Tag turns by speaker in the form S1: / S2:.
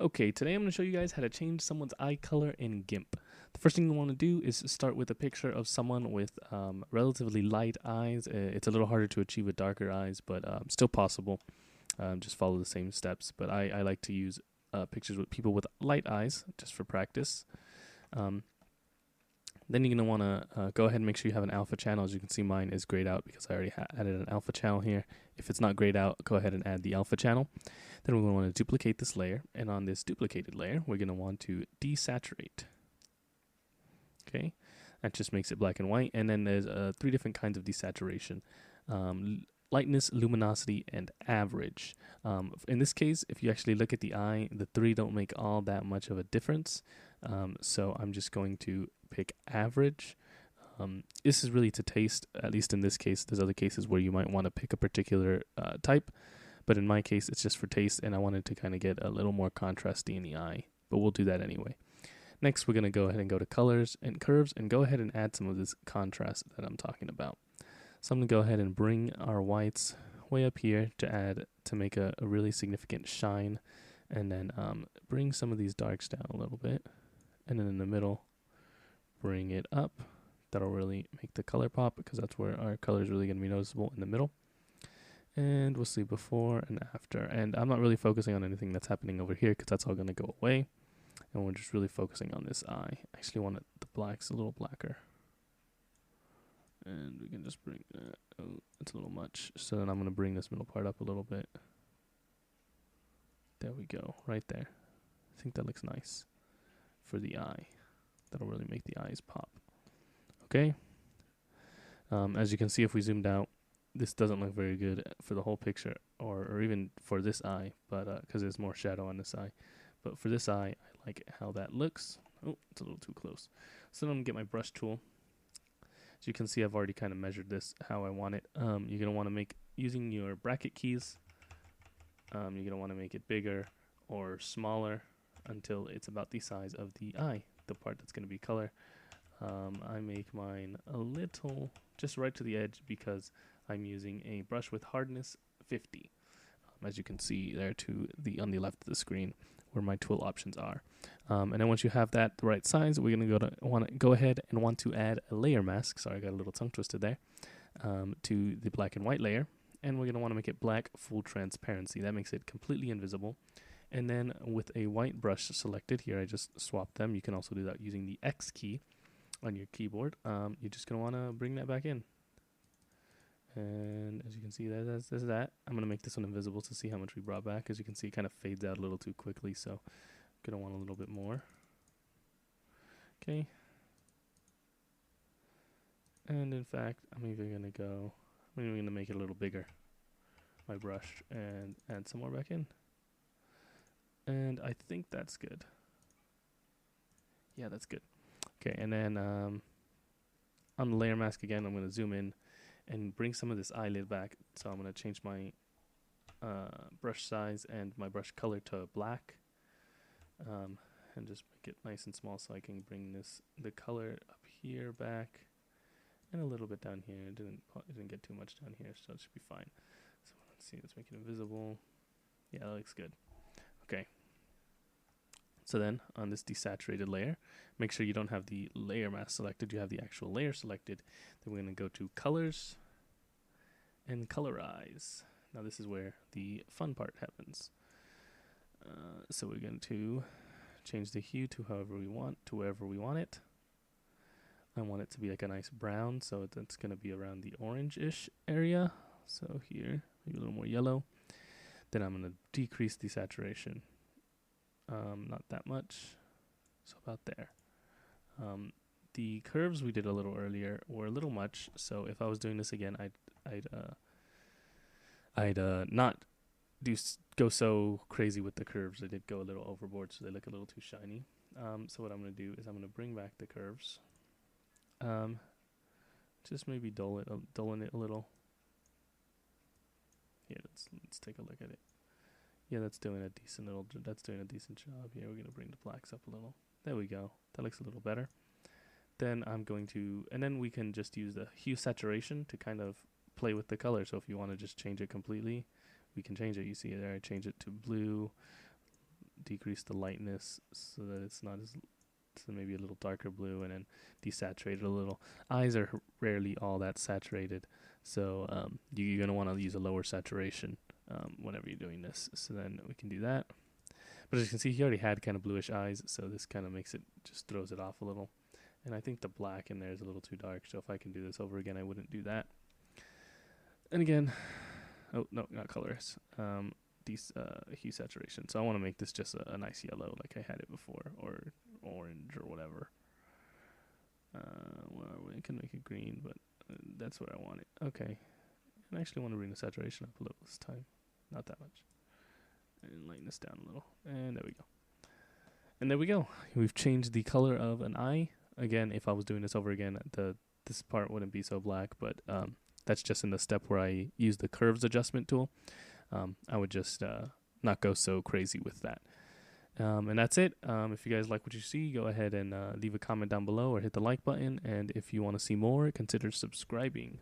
S1: Okay, today I'm going to show you guys how to change someone's eye color in Gimp. The first thing you want to do is start with a picture of someone with relatively light eyes. It's a little harder to achieve with darker eyes, but still possible. Just follow the same steps. But I like to use pictures with people with light eyes just for practice. Then you're going to want to go ahead and make sure you have an alpha channel. As you can see, mine is grayed out because I already added an alpha channel here. If it's not grayed out, go ahead and add the alpha channel. Then we're going to want to duplicate this layer. And on this duplicated layer, we're going to want to desaturate. Okay, that just makes it black and white. And then there's 3 different kinds of desaturation. Lightness, luminosity, and average. In this case, if you actually look at the eye, the 3 don't make all that much of a difference. So I'm just going to pick average. This is really to taste, at least in this case. There's other cases where you might want to pick a particular type, but in my case, it's just for taste, and I wanted to kind of get a little more contrasty in the eye, but we'll do that anyway. Next, we're going to go ahead and go to colors and curves and go ahead and add some of this contrast that I'm talking about. So I'm going to go ahead and bring our whites way up here to make a really significant shine, and then bring some of these darks down a little bit, and then in the middle, bring it up. That'll really make the color pop because that's where our color is really going to be noticeable, in the middle. And we'll see before and after. And I'm not really focusing on anything that's happening over here because that's all going to go away. And we're just really focusing on this eye. I actually want the blacks a little blacker. And we can just bring that. Oh, it's a little much. So then I'm going to bring this middle part up a little bit. There we go, right there. I think that looks nice for the eye. That'll really make the eyes pop. Okay. As you can see, if we zoomed out, this doesn't look very good for the whole picture, or even for this eye, but because there's more shadow on this eye. But for this eye, I like how that looks. Oh, it's a little too close. So then I'm going to get my brush tool. As you can see, I've already kind of measured this how I want it. You're going to want to make, using your bracket keys, you're going to want to make it bigger or smaller until it's about the size of the eye, the part that's going to be color. I make mine a little, just right to the edge because I'm using a brush with hardness 50. As you can see there on the left of the screen where my tool options are. And then once you have that the right size, we're going to want to go ahead and want to add a layer mask. Sorry, I got a little tongue twisted there. To the black and white layer. And we're going to want to make it black full transparency. That makes it completely invisible. And then with a white brush selected here, I just swapped them. You can also do that using the X key on your keyboard. You're just going to want to bring that back in. And as you can see, there's that. I'm going to make this one invisible to see how much we brought back. As you can see, it kind of fades out a little too quickly, so I'm going to want a little bit more. Okay. And in fact, I'm even going to make it a little bigger, my brush, and add some more back in. And I think that's good. Yeah, that's good. Okay, and then on the layer mask again, I'm going to zoom in and bring some of this eyelid back. So I'm going to change my brush size and my brush color to black, and just make it nice and small so I can bring the color up here back and a little bit down here. It didn't get too much down here, so it should be fine. So let's see, let's make it invisible. Yeah, that looks good. Okay. So then on this desaturated layer, make sure you don't have the layer mask selected, you have the actual layer selected. Then we're going to go to colors and colorize. Now this is where the fun part happens. So we're going to change the hue to however we want, to wherever we want it. I want it to be like a nice brown, so that's going to be around the orange-ish area. So here, maybe a little more yellow. Then I'm going to decrease the saturation. Not that much, so about there. The curves we did a little earlier were a little much, so if I was doing this again, I'd not go so crazy with the curves. I did go a little overboard, so they look a little too shiny. So what I'm going to do is I'm going to bring back the curves. Just maybe dullen it a little. Here, let's take a look at it. Yeah, that's doing a decent job here. We're going to bring the blacks up a little. There we go. That looks a little better. Then and then we can just use the hue saturation to kind of play with the color. So if you want to just change it completely, we can change it. You see there, I change it to blue, decrease the lightness so that it's not as, so maybe a little darker blue, and then desaturate it a little. Eyes are rarely all that saturated, so you're going to want to use a lower saturation whenever you're doing this. So then we can do that. But as you can see, he already had kind of bluish eyes, so this kind of makes it, just throws it off a little. And I think the black in there is a little too dark, so if I can do this over again, I wouldn't do that. And again, oh, no, not colors. Hue saturation. So I want to make this just a nice yellow like I had it before, or orange or whatever. Well, we can make it green, but that's what I want it. Okay. And I actually want to bring the saturation up a little this time. Not that much. And lighten this down a little. And there we go. And there we go. We've changed the color of an eye. Again, if I was doing this over again, this part wouldn't be so black, but that's just in the step where I use the curves adjustment tool. I would just not go so crazy with that. And that's it. If you guys like what you see, go ahead and leave a comment down below or hit the like button. And if you want to see more, consider subscribing.